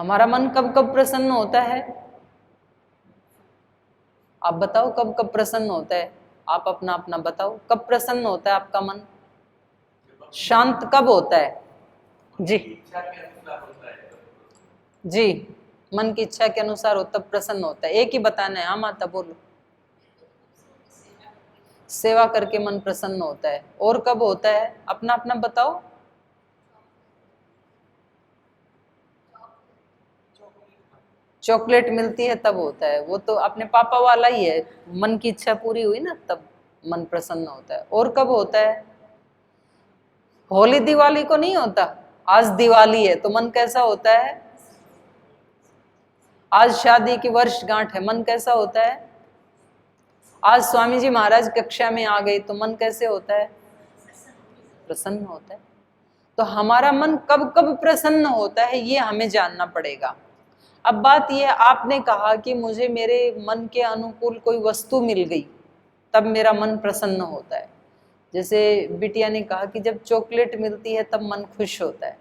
हमारा मन कब कब प्रसन्न होता है? आप बताओ कब कब प्रसन्न होता है? आप अपना अपना बताओ, कब प्रसन्न होता है आपका मन? शांत कब होता है? जी जी, मन की इच्छा के अनुसार हो तब प्रसन्न होता है। एक ही बताना है। हाँ माता बोलो। सेवा करके मन प्रसन्न होता है। और कब होता है? अपना अपना बताओ। चॉकलेट मिलती है तब होता है। वो तो अपने पापा वाला ही है। मन की इच्छा पूरी हुई ना तब मन प्रसन्न होता है। और कब होता है? होली दिवाली को नहीं होता। आज दिवाली है तो मन कैसा होता है? आज शादी की वर्षगांठ है, मन कैसा होता है? आज स्वामी जी महाराज कक्षा में आ गए तो मन कैसे होता है? प्रसन्न होता है। तो हमारा मन कब कब प्रसन्न होता है ये हमें जानना पड़ेगा। अब बात यह, आपने कहा कि मुझे मेरे मन के अनुकूल कोई वस्तु मिल गई तब मेरा मन प्रसन्न होता है। जैसे बिटिया ने कहा कि जब चॉकलेट मिलती है तब मन खुश होता है।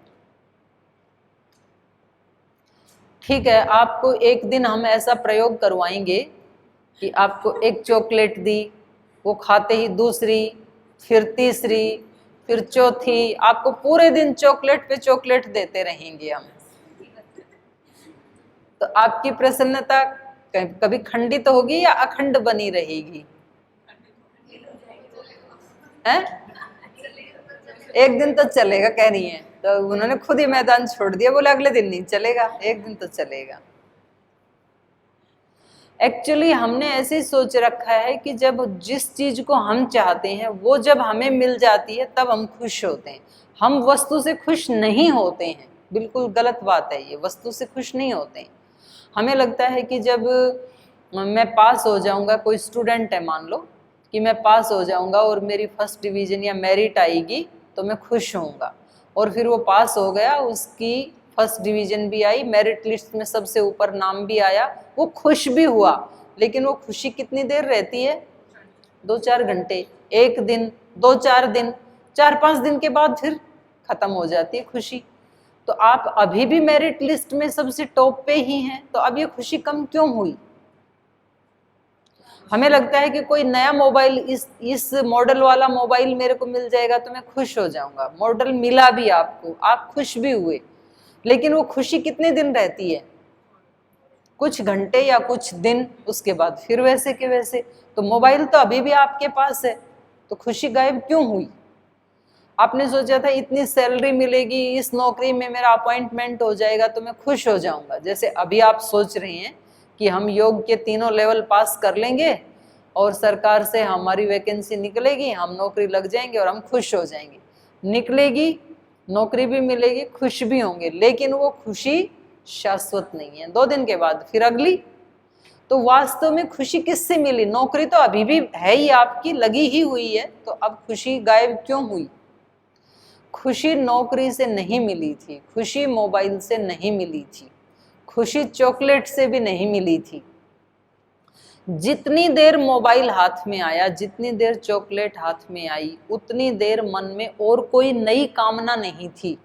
ठीक है, आपको एक दिन हम ऐसा प्रयोग करवाएंगे कि आपको एक चॉकलेट दी, वो खाते ही दूसरी, फिर तीसरी, फिर चौथी, आपको पूरे दिन चॉकलेट पे चॉकलेट देते रहेंगे हम। तो आपकी प्रसन्नता कभी खंडित होगी या अखंड बनी रहेगी? हैं? एक दिन तो चलेगा कह रही है, तो उन्होंने खुद ही मैदान छोड़ दिया, बोले अगले दिन नहीं चलेगा, एक दिन तो चलेगा। एक्चुअली हमने ऐसे ही सोच रखा है कि जब जिस चीज को हम चाहते हैं वो जब हमें मिल जाती है तब हम खुश होते हैं। हम वस्तु से खुश नहीं होते हैं, बिल्कुल गलत बात है ये। वस्तु से खुश नहीं होते हैं। हमें लगता है कि जब मैं पास हो जाऊंगा, कोई स्टूडेंट है मान लो कि मैं पास हो जाऊंगा और मेरी फर्स्ट डिवीजन या मेरिट आएगी तो मैं खुश होऊंगा। और फिर वो पास हो गया, उसकी फर्स्ट डिवीजन भी आई, मेरिट लिस्ट में सबसे ऊपर नाम भी आया, वो खुश भी हुआ। लेकिन वो खुशी कितनी देर रहती है? 2-4 घंटे, एक दिन, 2-4 दिन, 4-5 दिन के बाद फिर खत्म हो जाती है खुशी। तो आप अभी भी मेरिट लिस्ट में सबसे टॉप पे ही हैं, तो अब ये खुशी कम क्यों हुई? हमें लगता है कि कोई नया मोबाइल, इस मॉडल वाला मोबाइल मेरे को मिल जाएगा तो मैं खुश हो जाऊंगा। मॉडल मिला भी आपको, आप खुश भी हुए, लेकिन वो खुशी कितने दिन रहती है? कुछ घंटे या कुछ दिन, उसके बाद फिर वैसे के वैसे। तो मोबाइल तो अभी भी आपके पास है, तो खुशी गायब क्यों हुई? आपने सोचा था इतनी सैलरी मिलेगी, इस नौकरी में मेरा अपॉइंटमेंट हो जाएगा तो मैं खुश हो जाऊंगा। जैसे अभी आप सोच रहे हैं कि हम योग के तीनों लेवल पास कर लेंगे और सरकार से हमारी वैकेंसी निकलेगी, हम नौकरी लग जाएंगे और हम खुश हो जाएंगे। निकलेगी, नौकरी भी मिलेगी, खुश भी होंगे, लेकिन वो खुशी शाश्वत नहीं है। 2 दिन के बाद फिर अगली। तो वास्तव में खुशी किससे मिली? नौकरी तो अभी भी है ही, आपकी लगी ही हुई है, तो अब खुशी गायब क्यों हुई? खुशी नौकरी से नहीं मिली थी, खुशी मोबाइल से नहीं मिली थी, खुशी चॉकलेट से भी नहीं मिली थी। जितनी देर मोबाइल हाथ में आया, जितनी देर चॉकलेट हाथ में आई, उतनी देर मन में और कोई नई कामना नहीं थी।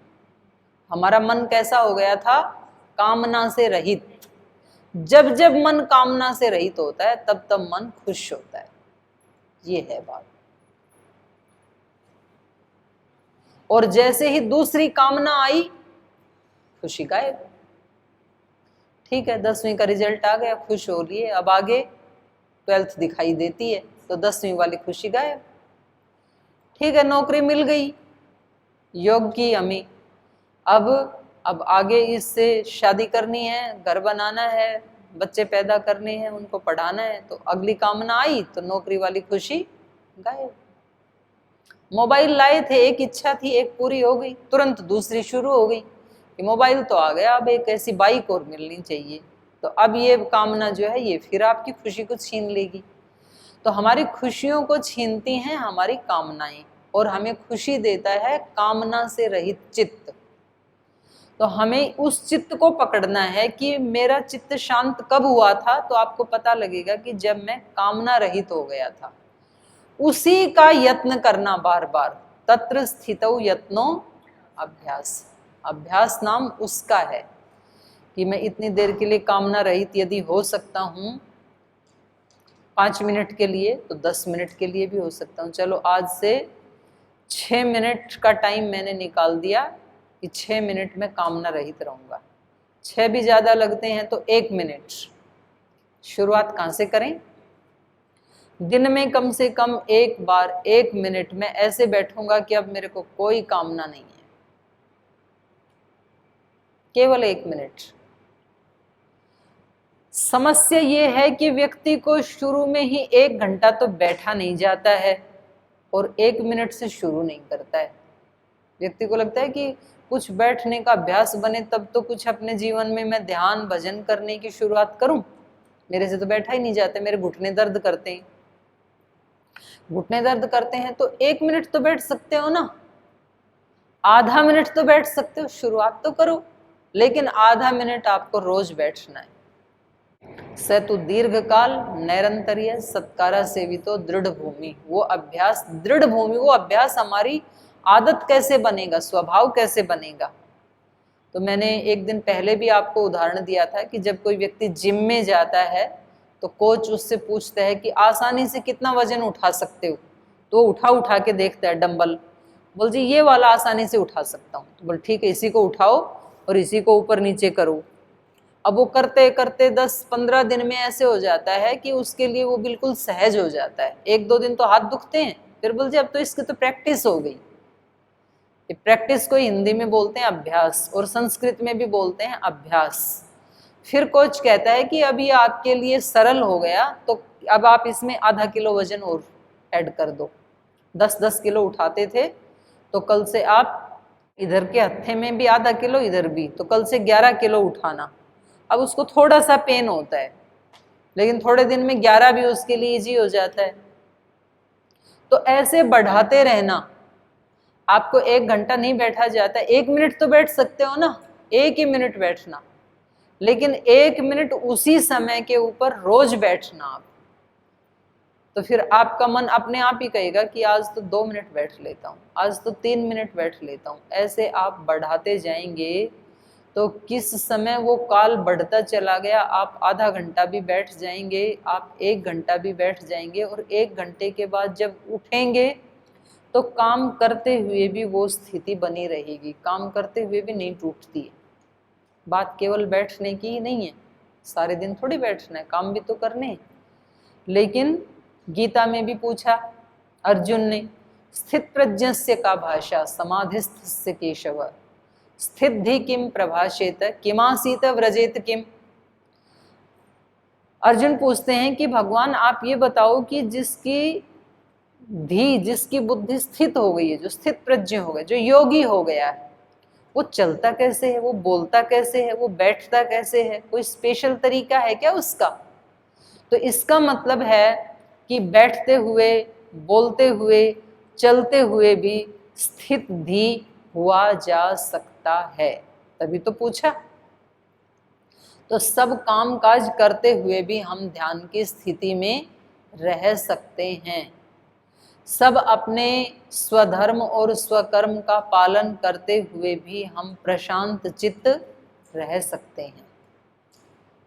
हमारा मन कैसा हो गया था? कामना से रहित। जब जब मन कामना से रहित होता है तब तब मन खुश होता है। ये है बात। और जैसे ही दूसरी कामना आई, खुशी गायब। ठीक है, 10वीं का रिजल्ट आ गया, खुश हो लिए, अब आगे 12th दिखाई देती है तो 10वीं वाली खुशी गायब। ठीक है, नौकरी मिल गई, योग की हमें, अब आगे इससे शादी करनी है, घर बनाना है, बच्चे पैदा करने हैं, उनको पढ़ाना है, तो अगली कामना आई तो नौकरी वाली खुशी गायब। मोबाइल लाए थे, एक इच्छा थी, एक पूरी हो गई, तुरंत दूसरी शुरू हो गई कि मोबाइल तो आ गया, अब एक ऐसी बाइक और मिलनी चाहिए। तो अब ये कामना जो है ये फिर आपकी खुशी को छीन लेगी। तो हमारी खुशियों को छीनती हैं हमारी कामनाएं, और हमें खुशी देता है कामना से रहित चित्त। तो हमें उस चित्त को पकड़ना है कि मेरा चित्त शांत कब हुआ था, तो आपको पता लगेगा कि जब मैं कामना रहित हो गया था। उसी का यत्न करना बार बार। तत्र स्थितौ यत्नो अभ्यास, अभ्यास नाम उसका है। कि मैं इतनी देर के लिए कामना रहित यदि हो सकता हूँ 5 मिनट के लिए, तो 10 मिनट के लिए भी हो सकता हूँ। चलो आज से 6 मिनट का टाइम मैंने निकाल दिया कि 6 मिनट में कामना रहित रहूँगा। 6 भी ज़्यादा लगते हैं तो 1 मिनट। शुरुआत कहाँ से करें? दिन में कम से कम एक बार 1 मिनट में ऐसे बैठूंगा कि अब मेरे को कोई कामना नहीं है, केवल 1 मिनट। समस्या ये है कि व्यक्ति को शुरू में ही 1 घंटा तो बैठा नहीं जाता है और 1 मिनट से शुरू नहीं करता है। व्यक्ति को लगता है कि कुछ बैठने का अभ्यास बने तब तो कुछ अपने जीवन में मैं ध्यान भजन करने की शुरुआत करूं। मेरे से तो बैठा ही नहीं जाता, मेरे घुटने दर्द करते हैं। घुटने दर्द करते हैं तो 1 मिनट तो बैठ सकते हो ना, आधा मिनट तो बैठ सकते हो, शुरुआत तो करो। लेकिन आधा मिनट आपको रोज बैठना है। सतु दीर्घ काल नैरंतर्य सत्कारा सेवितो दृढ़ भूमि। वो अभ्यास दृढ़ भूमि, वो अभ्यास हमारी आदत कैसे बनेगा, स्वभाव कैसे बनेगा। तो मैंने एक दिन पहले भी आपको उदाहरण दिया था कि जब कोई व्यक्ति जिम में जाता है तो कोच उससे पूछता है कि आसानी से कितना वजन उठा सकते हो, तो उठा के देखता है डंबल, बोल जी ये वाला आसानी से उठा सकता हूँ। तो बोल ठीक है, इसी को उठाओ और इसी को ऊपर नीचे करो। अब वो करते करते 10-15 दिन में ऐसे हो जाता है कि उसके लिए वो बिल्कुल सहज हो जाता है। 1-2 दिन तो हाथ दुखते हैं, फिर बोल जी अब तो इसकी तो प्रैक्टिस हो गई। प्रैक्टिस को हिंदी में बोलते हैं अभ्यास और संस्कृत में भी बोलते हैं अभ्यास। फिर कोच कहता है कि अब ये आपके लिए सरल हो गया तो अब आप इसमें आधा किलो वजन और ऐड कर दो। 10-10 किलो उठाते थे तो कल से आप इधर के हत्थे में भी आधा किलो, इधर भी, तो कल से 11 किलो उठाना। अब उसको थोड़ा सा पेन होता है लेकिन थोड़े दिन में 11 भी उसके लिए इजी हो जाता है। तो ऐसे बढ़ाते रहना। आपको 1 घंटा नहीं बैठा जाता, 1 मिनट तो बैठ सकते हो ना, 1 ही मिनट बैठना, लेकिन 1 मिनट उसी समय के ऊपर रोज बैठना आप। तो फिर आपका मन अपने आप ही कहेगा कि आज तो 2 मिनट बैठ लेता हूँ, आज तो 3 मिनट बैठ लेता हूँ। ऐसे आप बढ़ाते जाएंगे तो किस समय वो काल बढ़ता चला गया, आप आधा घंटा भी बैठ जाएंगे, आप 1 घंटा भी बैठ जाएंगे और 1 घंटे के बाद जब उठेंगे तो काम करते हुए भी वो स्थिति बनी रहेगी, काम करते हुए भी नहीं टूटती है। बात केवल बैठने की ही नहीं है, सारे दिन थोड़ी बैठना है, काम भी तो करने हैं। लेकिन गीता में भी पूछा अर्जुन ने, स्थित प्रज्ञस्य का भाषा समाधिस्थस्य केशव स्थिति किम प्रभाषेत किमासीत व्रजेत किम। अर्जुन पूछते हैं कि भगवान आप ये बताओ कि जिसकी बुद्धि स्थित हो गई है, जो स्थित प्रज्ञ हो गया, जो योगी हो गया है, वो चलता कैसे है, वो बोलता कैसे है, वो बैठता कैसे है, कोई स्पेशल तरीका है क्या उसका? तो इसका मतलब है कि बैठते हुए, बोलते हुए, चलते हुए भी स्थित भी हुआ जा सकता है, तभी तो पूछा। तो सब काम काज करते हुए भी हम ध्यान की स्थिति में रह सकते हैं। सब अपने स्वधर्म और स्वकर्म का पालन करते हुए भी हम प्रशांत चित्त रह सकते हैं।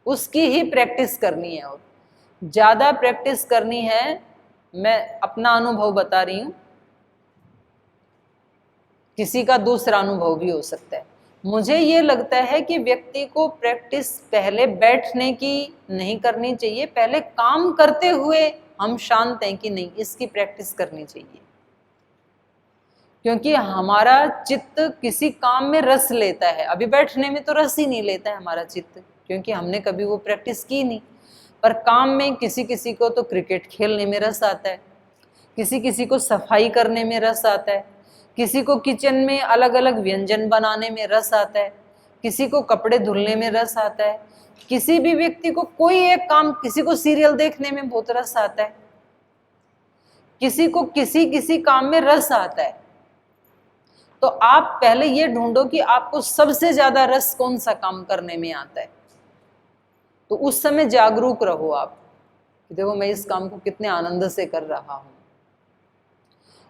उसकी ही प्रैक्टिस करनी है और ज़्यादा प्रैक्टिस करनी है। मैं अपना अनुभव बता रही हूँ, किसी का दूसरा अनुभव भी हो सकता है। मुझे ये लगता है कि व्यक्ति को प्रैक्टिस पहले बैठने की नहीं करनी चाहिए, पहले काम करते हुए हम शांत हैं कि नहीं, इसकी प्रैक्टिस करनी चाहिए। क्योंकि हमारा चित्त किसी काम में रस लेता है, अभी बैठने में तो रस ही नहीं लेता है हमारा चित्त, क्योंकि हमने कभी वो प्रैक्टिस की नहीं। पर काम में किसी किसी को तो क्रिकेट खेलने में रस आता है, किसी किसी को सफाई करने में रस आता है, किसी को किचन में अलग अलग व्यंजन बनाने में रस आता है, किसी को कपड़े धुलने में रस आता है, किसी भी व्यक्ति को कोई एक काम, किसी को सीरियल देखने में बहुत रस आता है, किसी को किसी किसी काम में रस आता है। तो आप पहले ये ढूंढो कि आपको सबसे ज्यादा रस कौन सा काम करने में आता है, तो उस समय जागरूक रहो आप कि देखो मैं इस काम को कितने आनंद से कर रहा हूं,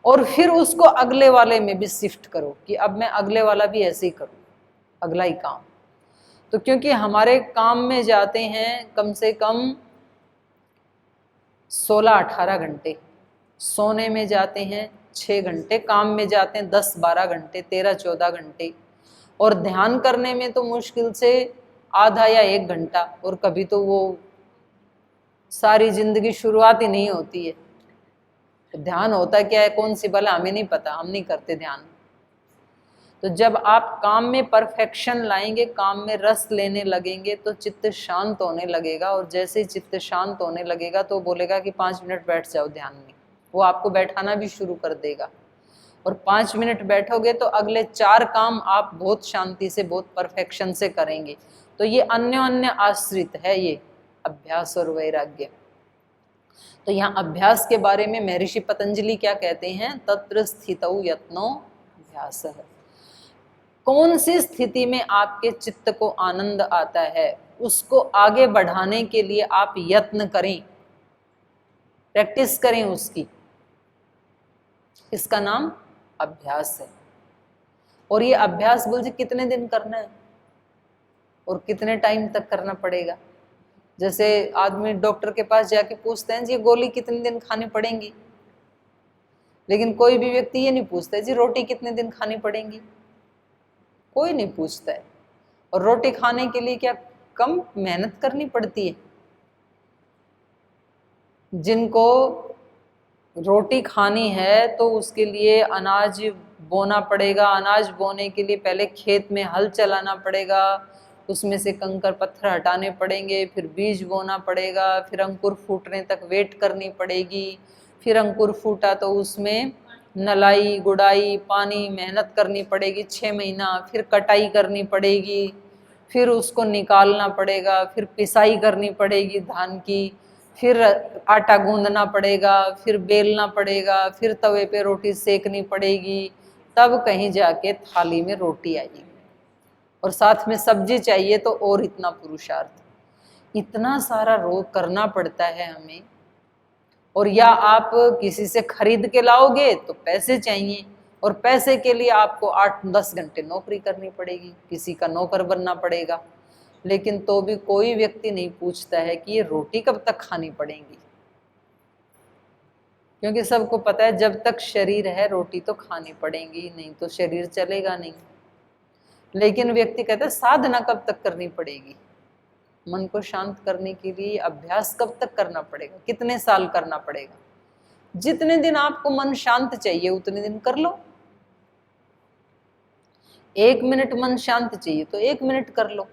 और फिर उसको अगले वाले में भी शिफ्ट करो कि अब मैं अगले वाला भी ऐसे ही करूं, अगला ही काम। तो क्योंकि हमारे काम में जाते हैं कम से कम 16-18 घंटे, सोने में जाते हैं 6 घंटे, काम में जाते हैं 10-12 घंटे, 13-14 घंटे, और ध्यान करने में तो मुश्किल से आधा या 1 घंटा, और कभी तो वो सारी जिंदगी शुरुआत ही नहीं होती है। तो ध्यान होता क्या है, कौन सी भला, हमें नहीं पता, हम नहीं करते ध्यान। तो जब आप काम में परफेक्शन लाएंगे, काम में रस लेने लगेंगे, तो चित्त शांत होने लगेगा, और जैसे ही चित्त शांत होने लगेगा तो बोलेगा कि 5 मिनट बैठ जाओ ध्यान में, वो आपको बैठाना भी शुरू कर देगा। और 5 मिनट बैठोगे तो अगले 4 काम आप बहुत शांति से, बहुत परफेक्शन से करेंगे। तो ये अन्योन्य आश्रित है, ये अभ्यास और वैराग्य। तो यहाँ अभ्यास के बारे में महर्षि पतंजलि क्या कहते हैं, तत्र स्थितौ यत्नो अभ्यासः। कौन सी स्थिति में आपके चित्त को आनंद आता है, उसको आगे बढ़ाने के लिए आप यत्न करें, प्रैक्टिस करें उसकी, इसका नाम अभ्यास है। और ये अभ्यास बोल कितने दिन करना है और कितने टाइम तक करना पड़ेगा। जैसे आदमी डॉक्टर के पास जाके पूछते हैं जी गोली कितने दिन खानी पड़ेंगी, लेकिन कोई भी व्यक्ति ये नहीं पूछता जी रोटी कितने दिन खानी पड़ेंगी, कोई नहीं पूछता है। और रोटी खाने के लिए क्या कम मेहनत करनी पड़ती है? जिनको रोटी खानी है तो उसके लिए अनाज बोना पड़ेगा, अनाज बोने के लिए पहले खेत में हल चलाना पड़ेगा, उसमें से कंकर पत्थर हटाने पड़ेंगे, फिर बीज बोना पड़ेगा, फिर अंकुर फूटने तक वेट करनी पड़ेगी, फिर अंकुर फूटा तो उसमें नलाई गुड़ाई पानी मेहनत करनी पड़ेगी 6 महीना, फिर कटाई करनी पड़ेगी, फिर उसको निकालना पड़ेगा, फिर पिसाई करनी पड़ेगी धान की, फिर आटा गूंदना पड़ेगा, फिर बेलना पड़ेगा, फिर तवे पे रोटी सेकनी पड़ेगी, तब कहीं जाके थाली में रोटी आएगी। और साथ में सब्जी चाहिए तो और इतना पुरुषार्थ, इतना सारा रोग करना पड़ता है हमें। और या आप किसी से खरीद के लाओगे तो पैसे चाहिए, और पैसे के लिए आपको 8-10 घंटे नौकरी करनी पड़ेगी, किसी का नौकर बनना पड़ेगा। लेकिन तो भी कोई व्यक्ति नहीं पूछता है कि ये रोटी कब तक खानी पड़ेगी, क्योंकि सबको पता है जब तक शरीर है रोटी तो खानी पड़ेगी, नहीं तो शरीर चलेगा नहीं। लेकिन व्यक्ति कहता है साधना कब तक करनी पड़ेगी, मन को शांत करने के लिए अभ्यास कब तक करना पड़ेगा, कितने साल करना पड़ेगा। जितने दिन आपको मन शांत चाहिए उतने दिन कर लो। 1 मिनट मन शांत चाहिए तो 1 मिनट कर लो,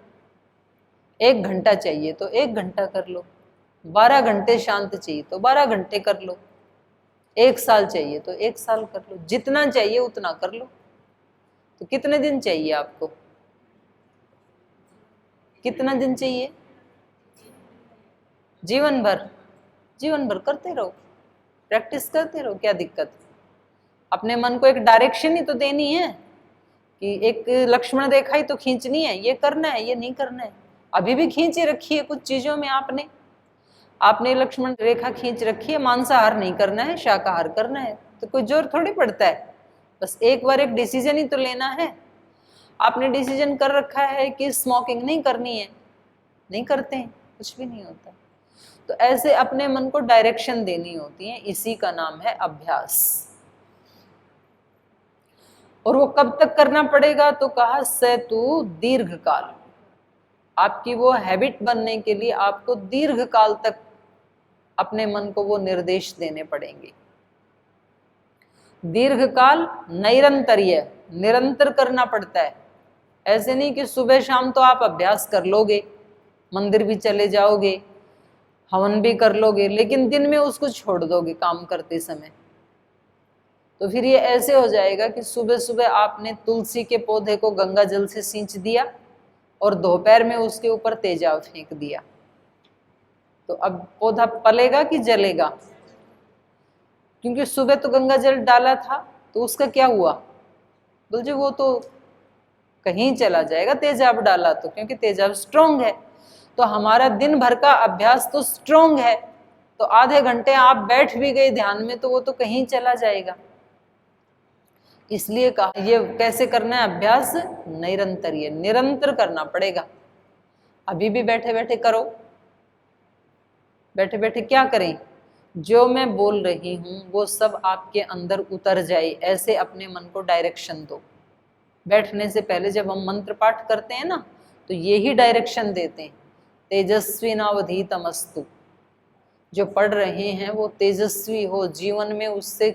1 घंटा चाहिए तो 1 घंटा कर लो, 12 घंटे शांत चाहिए तो 12 घंटे कर लो, 1 साल चाहिए तो 1 साल कर लो, जितना चाहिए उतना कर लो। तो कितने दिन चाहिए आपको, कितना दिन चाहिए? जीवन भर, जीवन भर करते रहो, प्रैक्टिस करते रहो, क्या दिक्कत। अपने मन को एक डायरेक्शन ही तो देनी है कि एक लक्ष्मण रेखा ही तो खींचनी है, ये करना है ये नहीं करना है। अभी भी खींची रखी है कुछ चीजों में, आपने लक्ष्मण रेखा खींच रखी है, मांसाहार नहीं करना है शाकाहार करना है, तो कोई जोर थोड़ी पड़ता है। बस एक बार एक डिसीजन ही तो लेना है। आपने डिसीजन कर रखा है कि स्मोकिंग नहीं करनी है, नहीं करते हैं, कुछ भी नहीं होता। तो ऐसे अपने मन को डायरेक्शन देनी होती है, इसी का नाम है अभ्यास। और वो कब तक करना पड़ेगा, तो कहा सेतु दीर्घ काल। आपकी वो हैबिट बनने के लिए आपको दीर्घ काल तक अपने मन को वो निर्देश देने पड़ेंगे। दीर्घ काल निरंतरीय, निरंतर करना पड़ता है। ऐसे नहीं कि सुबह शाम तो आप अभ्यास कर लोगे, मंदिर भी चले जाओगे, हवन भी कर लोगे, लेकिन दिन में उसको छोड़ दोगे काम करते समय, तो फिर ये ऐसे हो जाएगा कि सुबह सुबह आपने तुलसी के पौधे को गंगा जल से सींच दिया और दोपहर में उसके ऊपर तेजाब फेंक दिया, तो अब पौधा पलेगा कि जलेगा? क्योंकि सुबह तो गंगा जल डाला था, तो उसका क्या हुआ? बोल जी वो तो कहीं चला जाएगा तेजाब डाला तो, क्योंकि तेजाब स्ट्रोंग है। तो हमारा दिन भर का अभ्यास तो स्ट्रोंग है, तो आधे घंटे आप बैठ भी गए ध्यान में तो वो तो कहीं चला जाएगा। इसलिए कहा ये कैसे करना है अभ्यास, निरंतर, ये निरंतर करना पड़ेगा। अभी भी बैठे बैठे करो। बैठे बैठे क्या करें, जो मैं बोल रही हूं वो सब आपके अंदर उतर जाए, ऐसे अपने मन को डायरेक्शन दो। बैठने से पहले जब हम मंत्र पाठ करते हैं ना, तो यही डायरेक्शन देते हैं, तेजस्वी नावधीतमस्तु। जो पढ़ रहे हैं वो तेजस्वी हो, जीवन में उससे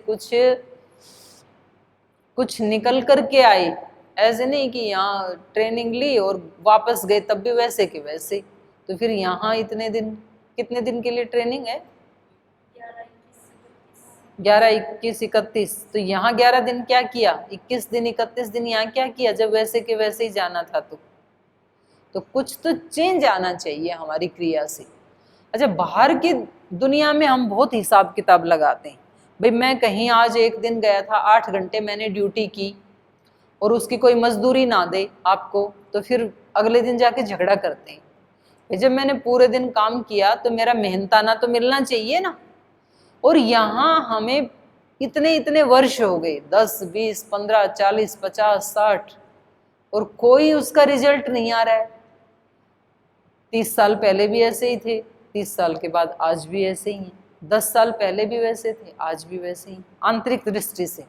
कुछ निकल करके आए। ऐसे नहीं कि यहाँ ट्रेनिंग ली और वापस गए तब भी वैसे के वैसे। तो फिर यहाँ इतने दिन, कितने दिन के लिए ट्रेनिंग है? 11, 21, 31। तो यहाँ 11 दिन क्या किया, 21 दिन 31 दिन यहाँ क्या किया, जब वैसे के वैसे ही जाना था। तो कुछ तो चेंज आना चाहिए हमारी क्रिया से। अच्छा, बाहर की दुनिया में हम बहुत हिसाब किताब लगाते हैं। भाई मैं कहीं आज एक दिन गया था, 8 घंटे मैंने ड्यूटी की और उसकी कोई मजदूरी ना दे आपको, तो फिर अगले दिन जाके झगड़ा करते हैं। भाई जब मैंने पूरे दिन काम किया तो मेरा मेहनताना तो मिलना चाहिए ना। और यहाँ हमें इतने इतने वर्ष हो गए, 10, 20, 15, 40, 50, 60, और कोई उसका रिजल्ट नहीं आ रहा है। 30 साल पहले भी ऐसे ही थे, 30 साल के बाद आज भी ऐसे ही हैं, 10 साल पहले भी वैसे थे, आज भी वैसे ही, आंतरिक दृष्टि से।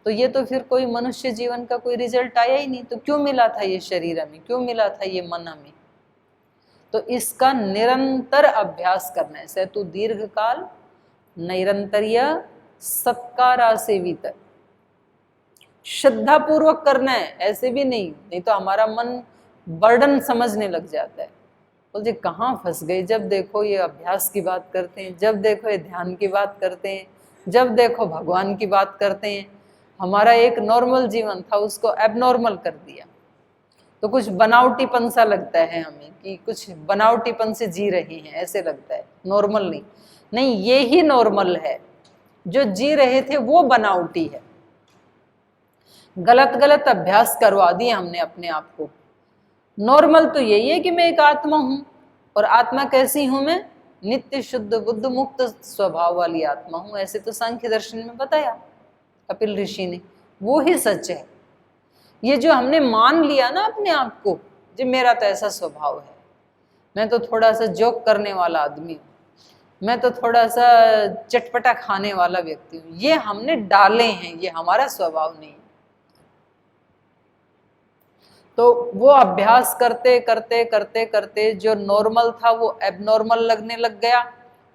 तो ये तो फिर कोई मनुष्य जीवन का कोई रिजल्ट आया ही नहीं। तो क्यों मिला था ये शरीर हमें, क्यों मिला था ये मन हमें? तो इसका निरंतर अभ्यास करना है। सेतु दीर्घ काल निरंतरिय सत्कारा सेवित, श्रद्धा पूर्वक करना है, ऐसे भी नहीं तो हमारा मन बर्डन समझने लग जाता है। बोलते कहाँ फंस गए, जब देखो ये अभ्यास की बात करते हैं, जब देखो ये ध्यान की बात करते हैं, जब देखो भगवान की बात करते हैं। हमारा एक नॉर्मल जीवन था, उसको एबनॉर्मल कर दिया। तो कुछ बनावटीपन सा लगता है हमें कि कुछ बनावटीपन से जी रहे हैं, ऐसे लगता है, नॉर्मल नहीं, ये ही नॉर्मल है। जो जी रहे थे वो बनावटी है। गलत गलत अभ्यास करवा दिए हमने अपने आप को। नॉर्मल तो यही है कि मैं एक आत्मा हूं, और आत्मा कैसी हूं मैं? नित्य शुद्ध बुद्ध मुक्त स्वभाव वाली आत्मा हूं। ऐसे तो सांख्य दर्शन में बताया कपिल ऋषि ने, वो ही सच है। ये जो हमने मान लिया ना अपने आप को, जो मेरा तो ऐसा स्वभाव है, मैं तो थोड़ा सा जोक करने वाला आदमी हूँ, मैं तो थोड़ा सा चटपटा खाने वाला व्यक्ति हूँ, ये हमने डाले हैं, ये हमारा स्वभाव नहीं है। तो वो अभ्यास करते करते करते करते जो नॉर्मल था वो एबनॉर्मल लगने लग गया,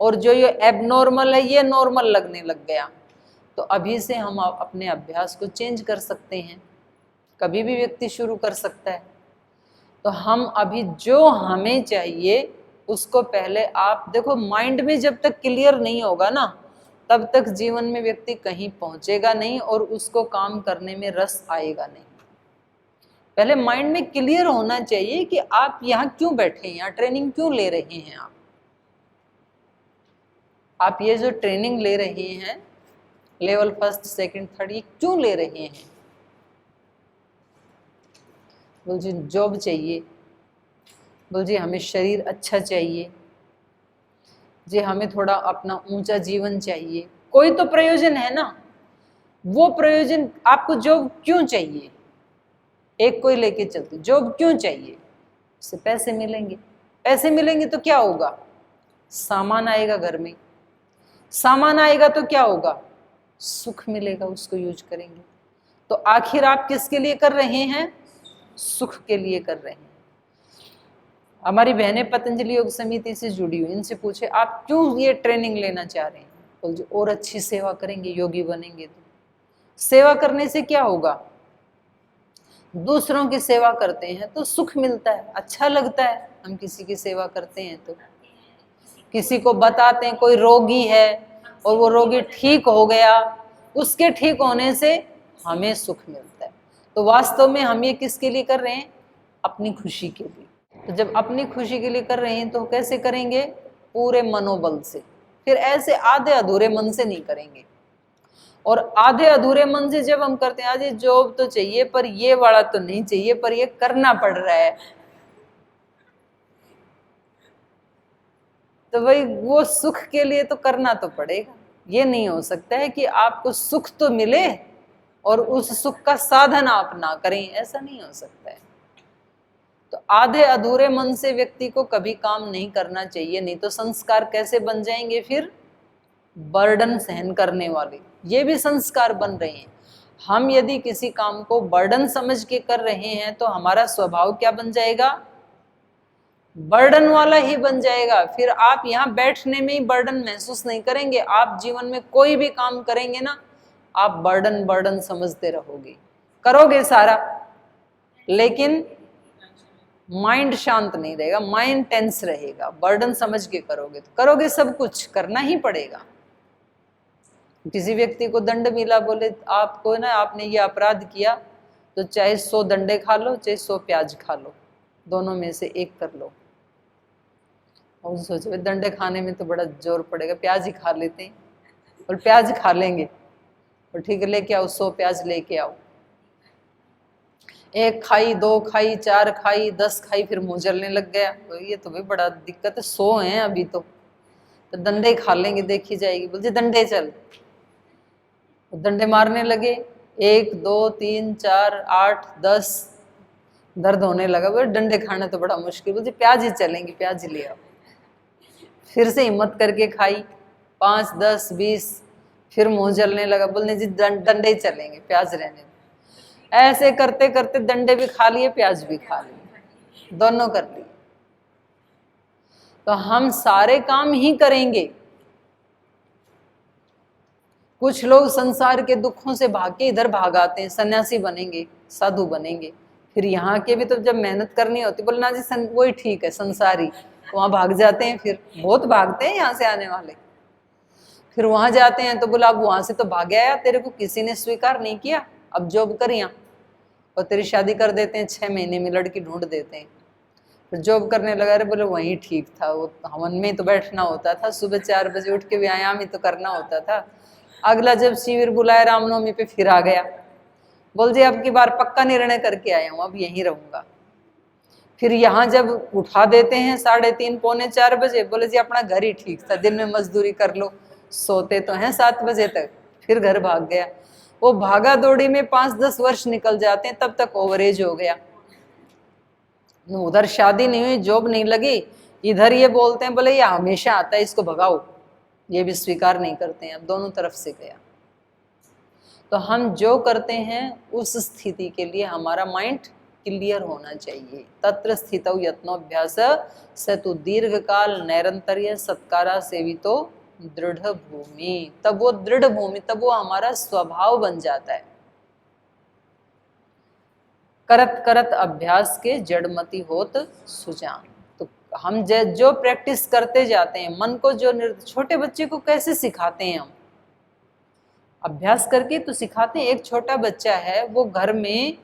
और जो ये एबनॉर्मल है ये नॉर्मल लगने लग गया। तो अभी से हम अपने अभ्यास को चेंज कर सकते हैं, कभी भी व्यक्ति शुरू कर सकता है। तो हम अभी जो हमें चाहिए उसको पहले आप देखो, माइंड में जब तक क्लियर नहीं होगा ना, तब तक जीवन में व्यक्ति कहीं पहुंचेगा नहीं और उसको काम करने में रस आएगा नहीं। पहले माइंड में क्लियर होना चाहिए कि आप यहाँ क्यों बैठे हैं, यहाँ ट्रेनिंग क्यों ले रहे हैं। आप ये जो ट्रेनिंग ले रहे हैं, लेवल 1, 2, 3, ये क्यों ले रहे हैं? बोल जी जॉब चाहिए, बोल जी हमें शरीर अच्छा चाहिए, जी हमें थोड़ा अपना ऊंचा जीवन चाहिए, कोई तो प्रयोजन है ना। वो प्रयोजन आपको जॉब क्यों चाहिए? एक कोई लेके चलते, जॉब क्यों चाहिए? उससे पैसे मिलेंगे, पैसे मिलेंगे तो क्या होगा? सामान आएगा घर में, सामान आएगा तो क्या होगा? सुख मिलेगा, उसको यूज करेंगे। तो आखिर आप किसके लिए कर रहे हैं? सुख के लिए कर रहे हैं। हमारी बहनें पतंजलि योग समिति से जुड़ी हुई, इनसे पूछे आप क्यों ये ट्रेनिंग लेना चाह रहे हैं? बोल जो और अच्छी सेवा करेंगे, योगी बनेंगे। तो सेवा करने से क्या होगा? दूसरों की सेवा करते हैं तो सुख मिलता है, अच्छा लगता है। हम किसी की सेवा करते हैं तो किसी को बताते हैं कोई रोगी है और वो रोगी ठीक हो गया, उसके ठीक होने से हमें सुख मिलता है। तो वास्तव में हम ये किसके लिए कर रहे हैं? अपनी खुशी के लिए। तो जब अपनी खुशी के लिए कर रहे हैं तो कैसे करेंगे? पूरे मनोबल से। फिर ऐसे आधे अधूरे मन से नहीं करेंगे। और आधे अधूरे मन से जब हम करते हैं, आज जॉब तो चाहिए पर ये वाला तो नहीं चाहिए, पर ये करना पड़ रहा है, तो भाई वो सुख के लिए तो करना तो पड़ेगा। ये नहीं हो सकता है कि आपको सुख तो मिले और उस सुख का साधन आप ना करें, ऐसा नहीं हो सकता है। तो आधे अधूरे मन से व्यक्ति को कभी काम नहीं करना चाहिए, नहीं तो संस्कार कैसे बन जाएंगे फिर? बर्डन सहन करने वाले, ये भी संस्कार बन रहे हैं। हम यदि किसी काम को बर्डन समझ के कर रहे हैं तो हमारा स्वभाव क्या बन जाएगा? बर्डन वाला ही बन जाएगा। फिर आप यहाँ बैठने में ही बर्डन महसूस नहीं करेंगे, आप जीवन में कोई भी काम करेंगे ना, आप बर्डन बर्डन समझते रहोगे, करोगे सारा, लेकिन माइंड शांत नहीं रहेगा, माइंड टेंस रहेगा। बर्डन समझ के करोगे तो करोगे, सब कुछ करना ही पड़ेगा। किसी व्यक्ति को दंड मिला, बोले आपको ना आपने ये अपराध किया तो चाहे 100 डंडे खा लो चाहे 100 प्याज खा लो, दोनों में से एक कर लो। और सोचो डंडे खाने में तो बड़ा जोर पड़ेगा, प्याज ही खा लेते हैं। और प्याज खा लेंगे और ठीक है लेके आओ, 100 प्याज लेके आओ। 1 खाई, 2 खाई, 4 खाई, 10 खाई, फिर मुंह जलने लग गया। तो ये तो भाई बड़ा दिक्कत है, 100 हैं अभी तो डंडे खा लेंगे, देखी जाएगी। बोलते डंडे चल, डंडे मारने लगे, 1 2 3 4 8 10, दर्द होने लगा। बोले डंडे खाना तो बड़ा मुश्किल, बोलते प्याज ही चलेंगे, प्याज ले आओ। फिर से हिम्मत करके खाई, 5 10 20, फिर मुंह जलने लगा, बोलने जी डंडे ही चलेंगे, प्याज रहने। ऐसे करते करते डंडे भी खा लिए, प्याज भी खा लिए, दोनों कर लिए। तो हम सारे काम ही करेंगे। कुछ लोग संसार के दुखों से भाग के इधर भाग आते हैं, सन्यासी बनेंगे, साधु बनेंगे। फिर यहाँ के भी तो जब मेहनत करनी होती, बोलना जी वही ठीक है संसारी, वहां भाग जाते हैं। फिर बहुत भागते हैं यहाँ से आने वाले, फिर वहां जाते हैं तो बोला अब वहां से तो भाग आया, तेरे को किसी ने स्वीकार नहीं किया, अब जॉब कर यहाँ, और तेरी शादी कर देते हैं, 6 महीने में लड़की ढूंढ देते हैं। फिर जॉब करने लगा, अरे बोले वही ठीक था, वो हवन में तो बैठना होता था, सुबह 4 बजे उठ के व्यायाम ही तो करना होता था। अगला जब शिविर बुलाया रामनवमी पे फिर आ गया, बोल जी अब की बार पक्का निर्णय करके आया हूँ, अब यहीं रहूंगा। फिर यहाँ जब उठा देते हैं 3:30 पौने 4 बजे, बोले जी अपना घर ही ठीक था, दिन में मजदूरी कर लो, सोते तो हैं 7 बजे तक। फिर घर भाग गया। वो भागा दौड़ी में 5-10 वर्ष निकल जाते हैं, तब तक ओवरेज हो गया। उधर शादी नहीं हुई, जॉब नहीं लगी, इधर ये बोलते हैं बोले ये हमेशा आता है, इसको भगाओ, ये भी स्वीकार नहीं करते हैं। अब दोनों तरफ से गया। तो हम जो करते हैं उस स्थिति के लिए हमारा माइंड क्लियर होना चाहिए। तत्र स्थितौ यत्नोभ्यास सतु दीर्घकाल नैरंतर्य सत्कारा सेवितो दृढ़ भूमि। तब वो दृढ़ भूमि, तब वो हमारा स्वभाव बन जाता है। करत करत अभ्यास के जड़मति होत सुजान। तो हम जो प्रैक्टिस करते जाते हैं, मन को जो छोटे बच्चे को कैसे सिखाते हैं हम, अभ्यास करके तो सिखाते हैं। एक छोटा बच्चा है, वो घर में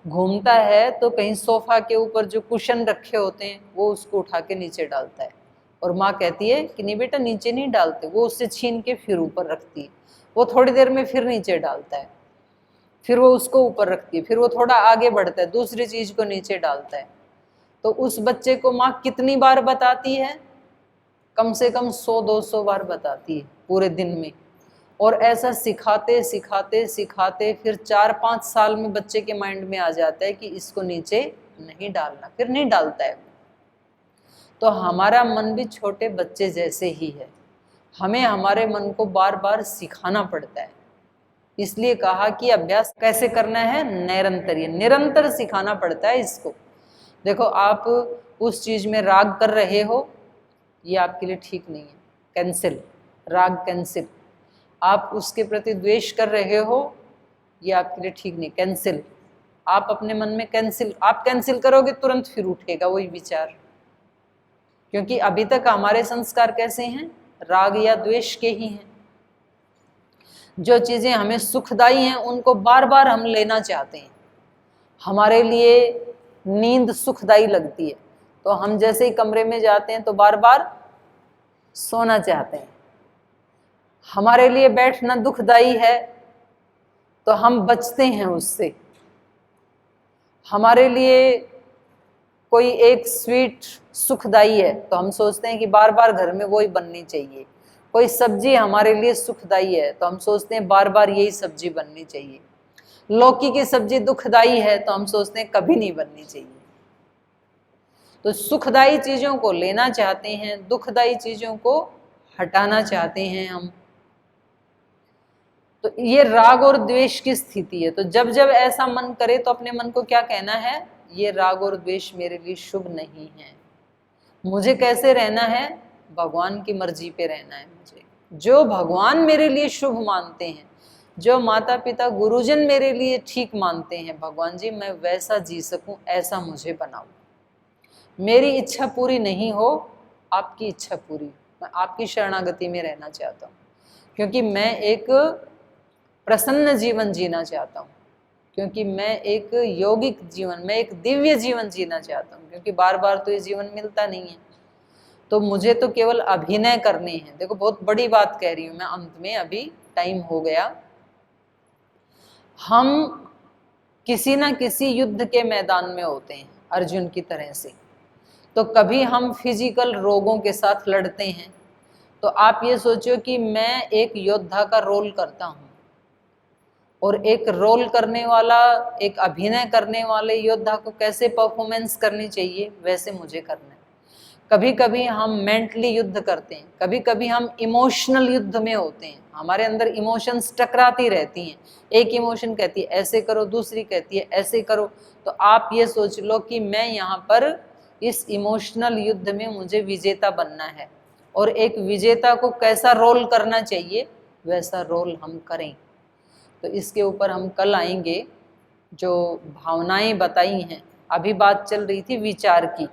घूमता है तो कहीं सोफा के ऊपर जो कुशन रखे होते हैं वो उसको उठा के नीचे डालता है, और माँ कहती है कि नहीं बेटा नीचे नहीं डालते, वो उससे छीन के फिर ऊपर रखती है। वो थोड़ी देर में फिर नीचे डालता है, फिर वो उसको ऊपर रखती है, फिर वो थोड़ा आगे बढ़ता है, दूसरी चीज को नीचे डालता है। तो उस बच्चे को माँ कितनी बार बताती है? कम से कम 100-200 बार बताती है पूरे दिन में। और ऐसा सिखाते सिखाते सिखाते फिर 4-5 साल में बच्चे के माइंड में आ जाता है कि इसको नीचे नहीं डालना, फिर नहीं डालता है। तो हमारा मन भी छोटे बच्चे जैसे ही है, हमें हमारे मन को बार बार सिखाना पड़ता है। इसलिए कहा कि अभ्यास कैसे करना है? निरंतर, निरंतर सिखाना पड़ता है इसको। देखो आप उस चीज में राग कर रहे हो, ये आपके लिए ठीक नहीं है, कैंसिल, राग कैंसिल। आप उसके प्रति द्वेष कर रहे हो, ये आपके लिए ठीक नहीं, कैंसिल। आप अपने मन में कैंसिल, आप कैंसिल करोगे तुरंत फिर उठेगा वही विचार, क्योंकि अभी तक हमारे संस्कार कैसे हैं? राग या द्वेष के ही हैं। जो चीजें हमें सुखदाई हैं उनको बार बार हम लेना चाहते हैं। हमारे लिए नींद सुखदाई लगती है, तो हम जैसे ही कमरे में जाते हैं तो बार बार सोना चाहते हैं। हमारे लिए बैठना दुखदाई है तो हम बचते हैं उससे। हमारे लिए कोई एक स्वीट सुखदाई है तो हम सोचते हैं कि बार बार घर में वही बननी चाहिए। कोई सब्जी हमारे लिए सुखदाई है तो हम सोचते हैं बार बार यही सब्जी बननी चाहिए। लौकी की सब्जी दुखदाई है तो हम सोचते हैं कभी नहीं बननी चाहिए। तो सुखदायी चीजों को लेना चाहते हैं, दुखदायी चीजों को हटाना चाहते हैं हम। तो ये राग और द्वेष की स्थिति है। तो जब जब ऐसा मन करे तो अपने मन को क्या कहना है, ये राग और द्वेष मेरे लिए शुभ नहीं है। मुझे कैसे रहना है, भगवान की मर्जी पे रहना है। मुझे जो भगवान मेरे लिए शुभ मानते हैं, जो माता पिता गुरुजन मेरे लिए ठीक मानते हैं, भगवान जी मैं वैसा जी सकूं, ऐसा मुझे बनाओ। मेरी इच्छा पूरी नहीं हो, आपकी इच्छा पूरी, मैं आपकी शरणागति में रहना चाहता हूँ, क्योंकि मैं एक प्रसन्न जीवन जीना चाहता हूँ, क्योंकि मैं एक यौगिक जीवन, मैं एक दिव्य जीवन जीना चाहता हूँ, क्योंकि बार बार तो ये जीवन मिलता नहीं है। तो मुझे तो केवल अभिनय करने हैं। देखो बहुत बड़ी बात कह रही हूँ मैं अंत में, अभी टाइम हो गया। हम किसी ना किसी युद्ध के मैदान में होते हैं अर्जुन की तरह से। तो कभी हम फिजिकल रोगों के साथ लड़ते हैं, तो आप ये सोचो कि मैं एक योद्धा का रोल करता हूँ, और एक रोल करने वाला, एक अभिनय करने वाले योद्धा को कैसे परफॉर्मेंस करनी चाहिए वैसे मुझे करना है। कभी कभी हम मेंटली युद्ध करते हैं, कभी कभी हम इमोशनल युद्ध में होते हैं, हमारे अंदर इमोशंस टकराती रहती हैं। एक इमोशन कहती है ऐसे करो, दूसरी कहती है ऐसे करो। तो आप ये सोच लो कि मैं यहाँ पर इस इमोशनल युद्ध में मुझे विजेता बनना है, और एक विजेता को कैसा रोल करना चाहिए वैसा रोल हम करें। तो इसके ऊपर हम कल आएंगे। जो भावनाएं बताई हैं, अभी बात चल रही थी विचार की।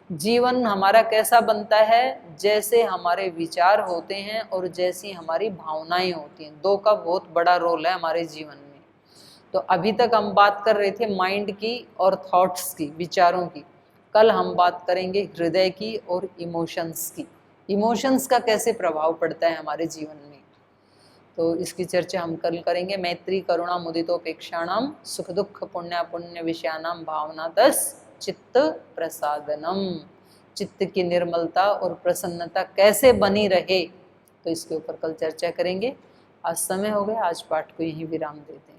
जीवन हमारा कैसा बनता है, जैसे हमारे विचार होते हैं और जैसी हमारी भावनाएं होती हैं। दो का बहुत बड़ा रोल है हमारे जीवन में। तो अभी तक हम बात कर रहे थे माइंड की और थॉट्स की, विचारों की। कल हम बात करेंगे हृदय की और इमोशंस की। इमोशंस का कैसे प्रभाव पड़ता है हमारे जीवन में, तो इसकी चर्चा हम कल करेंगे। मैत्री करुणा मुदितोपेक्षाणाम सुख दुख पुण्य पुण्य विषयानाम भावनातस चित्त प्रसादनम। चित्त की निर्मलता और प्रसन्नता कैसे बनी रहे, तो इसके ऊपर कल चर्चा करेंगे। आज समय हो गया, आज पाठ को यहीं विराम देते हैं।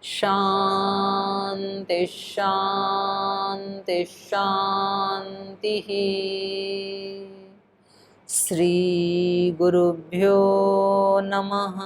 शांति शांति शांति। श्री गुरुभ्यो नमः।